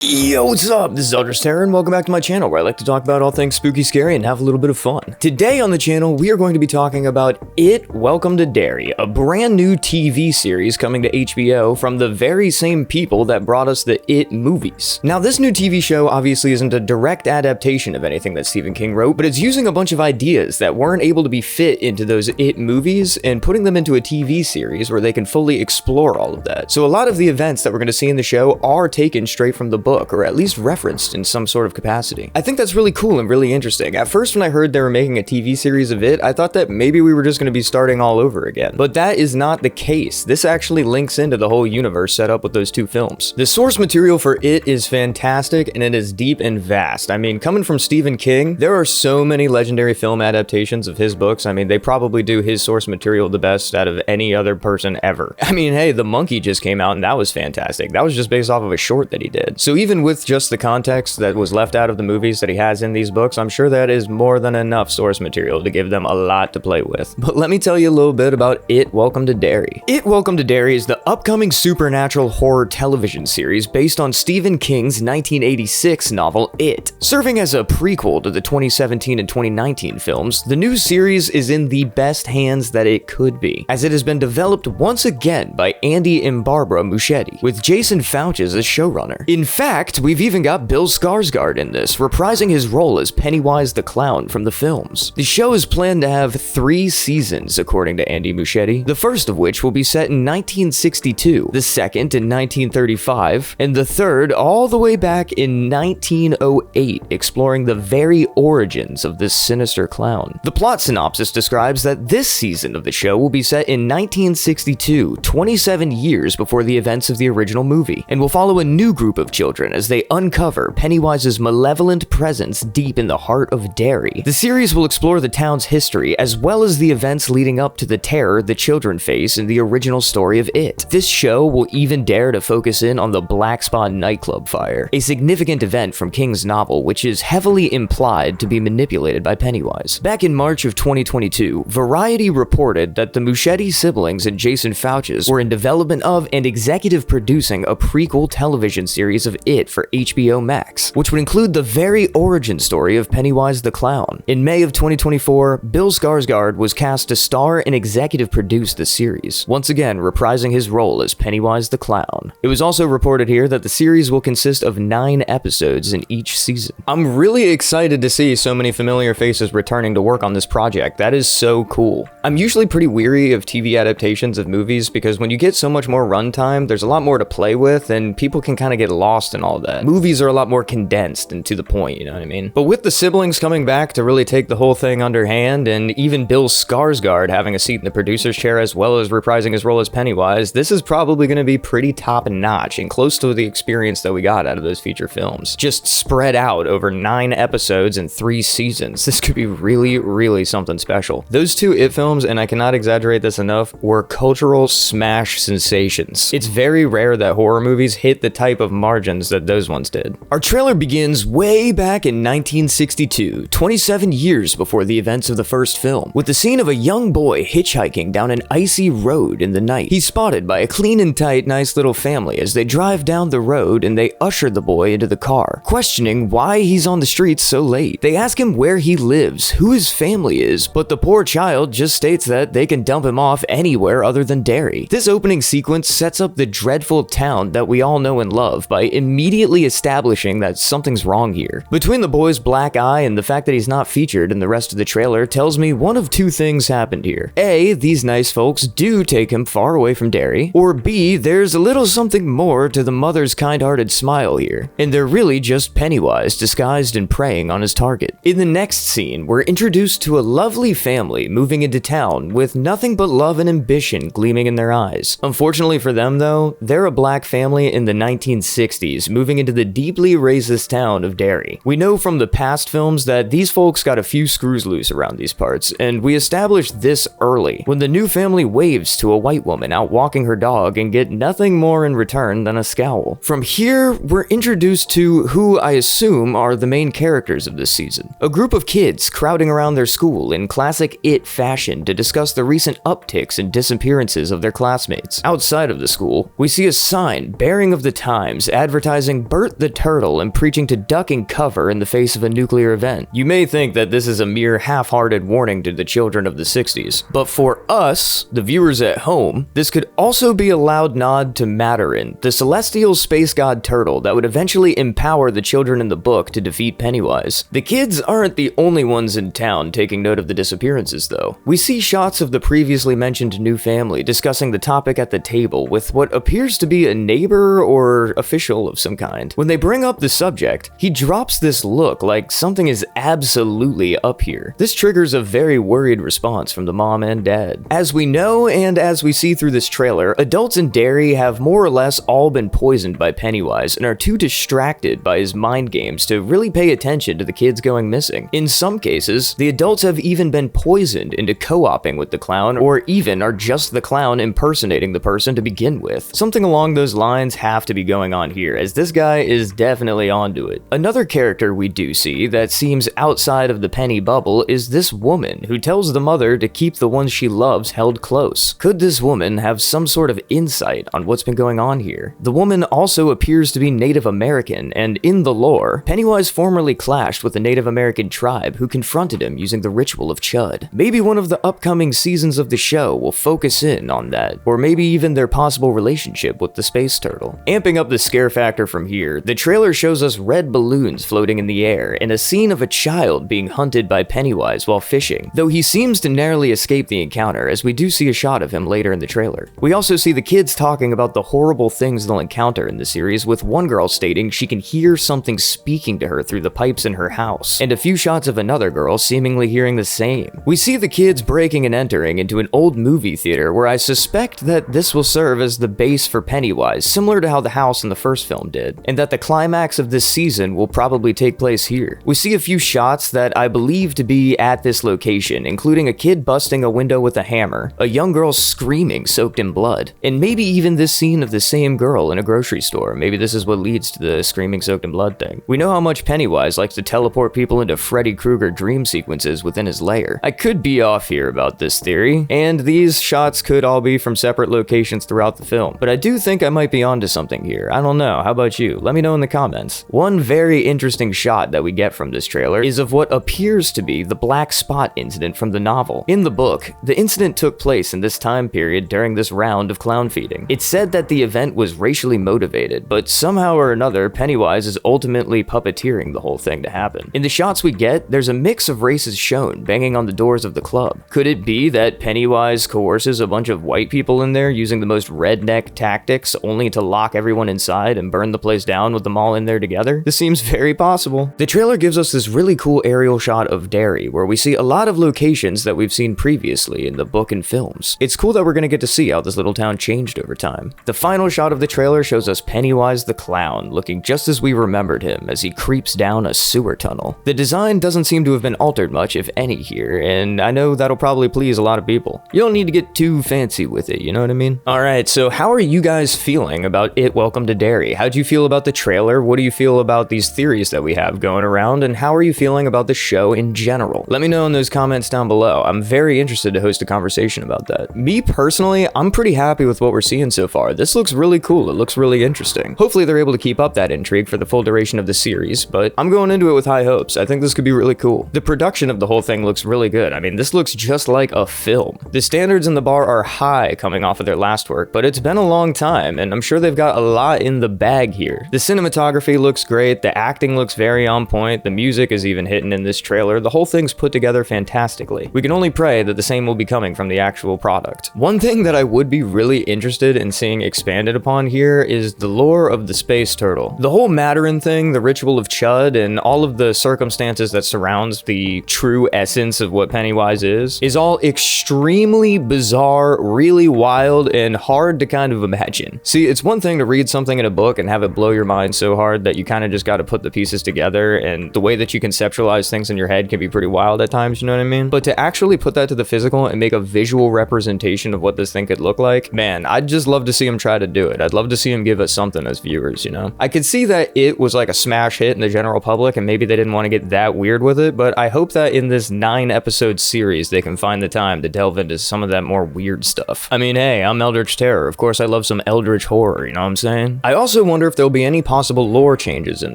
Yo, what's up? This is Eldritch Terror, and welcome back to my channel where I like to talk about all things spooky, scary, and have a little bit of fun. Today on the channel, we are going to be talking about It, Welcome to Derry, a brand new TV series coming to HBO from the very same people that brought us the It movies. Now, this new TV show obviously isn't a direct adaptation of anything that Stephen King wrote, but it's using a bunch of ideas that weren't able to be fit into those It movies and putting them into a TV series where they can fully explore all of that. So a lot of the events that we're going to see in the show are taken straight from the book, or at least referenced in some sort of capacity. I think that's really cool and really interesting. At first, when I heard they were making a TV series of it, I thought that maybe we were just going to be starting all over again. But that is not the case. This actually links into the whole universe set up with those two films. The source material for It is fantastic, and it is deep and vast. I mean, coming from Stephen King, there are so many legendary film adaptations of his books. I mean, they probably do his source material the best out of any other person ever. I mean, hey, The Monkey just came out, and that was fantastic. That was just based off of a short that he did. So even with just the context that was left out of the movies that he has in these books, I'm sure that is more than enough source material to give them a lot to play with. But let me tell you a little bit about It, Welcome to Derry. It, Welcome to Derry is the upcoming supernatural horror television series based on Stephen King's 1986 novel It. Serving as a prequel to the 2017 and 2019 films, the new series is in the best hands that it could be, as it has been developed once again by Andy and Barbara Muschietti, with Jason Fouches as showrunner. In fact, we've even got Bill Skarsgård in this, reprising his role as Pennywise the Clown from the films. The show is planned to have 3 seasons, according to Andy Muschietti, the first of which will be set in 1962, the second in 1935, and the third all the way back in 1908, exploring the very origins of this sinister clown. The plot synopsis describes that this season of the show will be set in 1962, 27 years before the events of the original movie, and will follow a new group of children as they uncover Pennywise's malevolent presence deep in the heart of Derry. The series will explore the town's history as well as the events leading up to the terror the children face in the original story of It. This show will even dare to focus in on the Black Spot nightclub fire, a significant event from King's novel which is heavily implied to be manipulated by Pennywise. Back in March of 2022, Variety reported that the Muschietti siblings and Jason Fouches were in development of and executive producing a prequel television series of It for HBO Max, which would include the very origin story of Pennywise the Clown. In May of 2024, Bill Skarsgård was cast to star and executive produce the series, once again reprising his role as Pennywise the Clown. It was also reported here that the series will consist of 9 episodes in each season. I'm really excited to see so many familiar faces returning to work on this project. That is so cool. I'm usually pretty weary of TV adaptations of movies because when you get so much more runtime, there's a lot more to play with and people can kind of get lost in all that. Movies are a lot more condensed and to the point, you know what I mean? But with the siblings coming back to really take the whole thing underhand, and even Bill Skarsgård having a seat in the producer's chair as well as reprising his role as Pennywise, this is probably going to be pretty top-notch and close to the experience that we got out of those feature films. Just spread out over 9 episodes and 3 seasons. This could be really, really something special. Those 2 It films, and I cannot exaggerate this enough, were cultural smash sensations. It's very rare that horror movies hit the type of margins that those ones did. Our trailer begins way back in 1962, 27 years before the events of the first film, with the scene of a young boy hitchhiking down an icy road in the night. He's spotted by a clean and tight, nice little family as they drive down the road, and they usher the boy into the car, questioning why he's on the streets so late. They ask him where he lives, who his family is, but the poor child just states that they can dump him off anywhere other than Derry. This opening sequence sets up the dreadful town that we all know and love by immediately establishing that something's wrong here. Between the boy's black eye and the fact that he's not featured in the rest of the trailer tells me one of 2 things happened here. A, these nice folks do take him far away from Derry, or B, there's a little something more to the mother's kind-hearted smile here, and they're really just Pennywise disguised and preying on his target. In the next scene, we're introduced to a lovely family moving into town with nothing but love and ambition gleaming in their eyes. Unfortunately for them though, they're a black family in the 1960s moving into the deeply racist town of Derry. We know from the past films that these folks got a few screws loose around these parts, and we established this early when the new family waves to a white woman out walking her dog and get nothing more in return than a scowl. From here, we're introduced to who I assume are the main characters of this season. A group of kids crowding around their school in classic It fashion to discuss the recent upticks and disappearances of their classmates. Outside of the school, we see a sign bearing of the times advertising advertising Bert the Turtle and preaching to duck and cover in the face of a nuclear event. You may think that this is a mere half-hearted warning to the children of the 60s, but for us, the viewers at home, this could also be a loud nod to Matterin, the celestial space god turtle that would eventually empower the children in the book to defeat Pennywise. The kids aren't the only ones in town taking note of the disappearances, though. We see shots of the previously mentioned new family discussing the topic at the table with what appears to be a neighbor or official of some kind. When they bring up the subject, he drops this look like something is absolutely up here. This triggers a very worried response from the mom and dad. As we know, and as we see through this trailer, adults in Derry have more or less all been poisoned by Pennywise and are too distracted by his mind games to really pay attention to the kids going missing. In some cases, the adults have even been poisoned into co-oping with the clown, or even are just the clown impersonating the person to begin with. Something along those lines have to be going on here, as this guy is definitely onto it. Another character we do see that seems outside of the Penny bubble is this woman who tells the mother to keep the ones she loves held close. Could this woman have some sort of insight on what's been going on here? The woman also appears to be Native American, and in the lore, Pennywise formerly clashed with a Native American tribe who confronted him using the ritual of Chud. Maybe one of the upcoming seasons of the show will focus in on that, or maybe even their possible relationship with the space turtle. Amping up the scare factor from here, the trailer shows us red balloons floating in the air and a scene of a child being hunted by Pennywise while fishing, though he seems to narrowly escape the encounter, as we do see a shot of him later in the trailer. We also see the kids talking about the horrible things they'll encounter in the series, with one girl stating she can hear something speaking to her through the pipes in her house, and a few shots of another girl seemingly hearing the same. We see the kids breaking and entering into an old movie theater where I suspect that this will serve as the base for Pennywise, similar to how the house in the first film did, and that the climax of this season will probably take place here. We see a few shots that I believe to be at this location, including a kid busting a window with a hammer, a young girl screaming soaked in blood, and maybe even this scene of the same girl in a grocery store. Maybe this is what leads to the screaming soaked in blood thing. We know how much Pennywise likes to teleport people into Freddy Krueger dream sequences within his lair. I could be off here about this theory, and these shots could all be from separate locations throughout the film, but I do think I might be onto something here. I don't know, how about you? Let me know in the comments. One very interesting shot that we get from this trailer is of what appears to be the black spot incident from the novel. In the book, the incident took place in this time period during this round of clown feeding. It's said that the event was racially motivated, but somehow or another, Pennywise is ultimately puppeteering the whole thing to happen. In the shots we get, there's a mix of races shown banging on the doors of the club. Could it be that Pennywise coerces a bunch of white people in there using the most redneck tactics only to lock everyone inside and burn the place down with them all in there together? This seems very possible. The trailer gives us this really cool aerial shot of Derry, where we see a lot of locations that we've seen previously in the book and films. It's cool that we're gonna get to see how this little town changed over time. The final shot of the trailer shows us Pennywise the Clown looking just as we remembered him as he creeps down a sewer tunnel. The design doesn't seem to have been altered much, if any, here, and I know that'll probably please a lot of people. You don't need to get too fancy with it, you know what I mean? Alright, so how are you guys feeling about It Welcome to Derry? How'd you feel about the trailer? What do you feel about these theories that we have going around? And how are you feeling about the show in general? Let me know in those comments down below. I'm very interested to host a conversation about that. Me personally, I'm pretty happy with what we're seeing so far. This looks really cool. It looks really interesting. Hopefully they're able to keep up that intrigue for the full duration of the series, but I'm going into it with high hopes. I think this could be really cool. The production of the whole thing looks really good. I mean, this looks just like a film. The standards in the bar are high coming off of their last work, but it's been a long time, and I'm sure they've got a lot in the bag here. The cinematography looks great, the acting looks very on point, the music is even hitting in this trailer. The whole thing's put together fantastically. We can only pray that the same will be coming from the actual product. One thing that I would be really interested in seeing expanded upon here is the lore of the space turtle. The whole Matterin thing, the ritual of Chud, and all of the circumstances that surrounds the true essence of what Pennywise is all extremely bizarre, really wild, and hard to kind of imagine. See, it's one thing to read something in a book and have it blow your mind so hard that you kind of just got to put the pieces together, and the way that you conceptualize things in your head can be pretty wild at times, you know what I mean? But to actually put that to the physical and make a visual representation of what this thing could look like, man, I'd just love to see him try to do it. I'd love to see him give us something as viewers, you know? I could see that it was like a smash hit in the general public, and maybe they didn't want to get that weird with it, but I hope that in this 9-episode series, they can find the time to delve into some of that more weird stuff. I mean, hey, I'm Eldritch Terror. Of course, I love some Eldritch horror, you know what I'm saying? I also want wonder if there'll be any possible lore changes in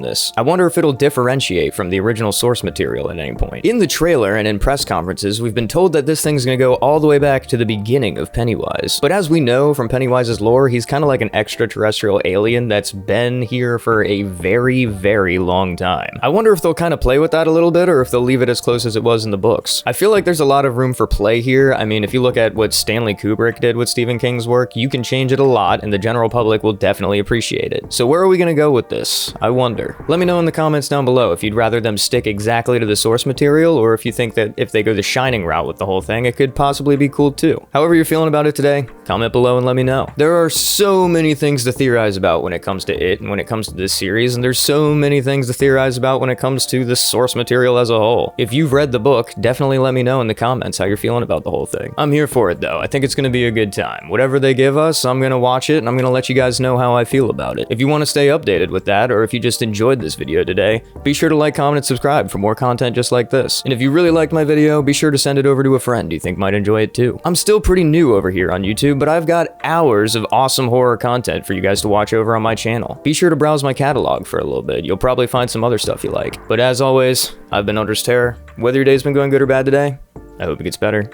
this. I wonder if it'll differentiate from the original source material at any point. In the trailer and in press conferences, we've been told that this thing's gonna go all the way back to the beginning of Pennywise. But as we know from Pennywise's lore, he's kind of like an extraterrestrial alien that's been here for a very, very long time. I wonder if they'll kind of play with that a little bit, or if they'll leave it as close as it was in the books. I feel like there's a lot of room for play here. I mean, if you look at what Stanley Kubrick did with Stephen King's work, you can change it a lot, and the general public will definitely appreciate it. So where are we gonna go with this? I wonder. Let me know in the comments down below if you'd rather them stick exactly to the source material, or if you think that if they go the Shining route with the whole thing, it could possibly be cool too. However you're feeling about it today, comment below and let me know. There are so many things to theorize about when it comes to it and when it comes to this series, and there's so many things to theorize about when it comes to the source material as a whole. If you've read the book, definitely let me know in the comments how you're feeling about the whole thing. I'm here for it though. I think it's gonna be a good time. Whatever they give us, I'm gonna watch it and I'm gonna let you guys know how I feel about it. If you want to stay updated with that, or if you just enjoyed this video today, be sure to like, comment, and subscribe for more content just like this. And if you really liked my video, be sure to send it over to a friend you think might enjoy it too. I'm still pretty new over here on YouTube, but I've got hours of awesome horror content for you guys to watch over on my channel. Be sure to browse my catalog for a little bit. You'll probably find some other stuff you like. But as always, I've been Terror. Whether your day's been going good or bad today, I hope it gets better.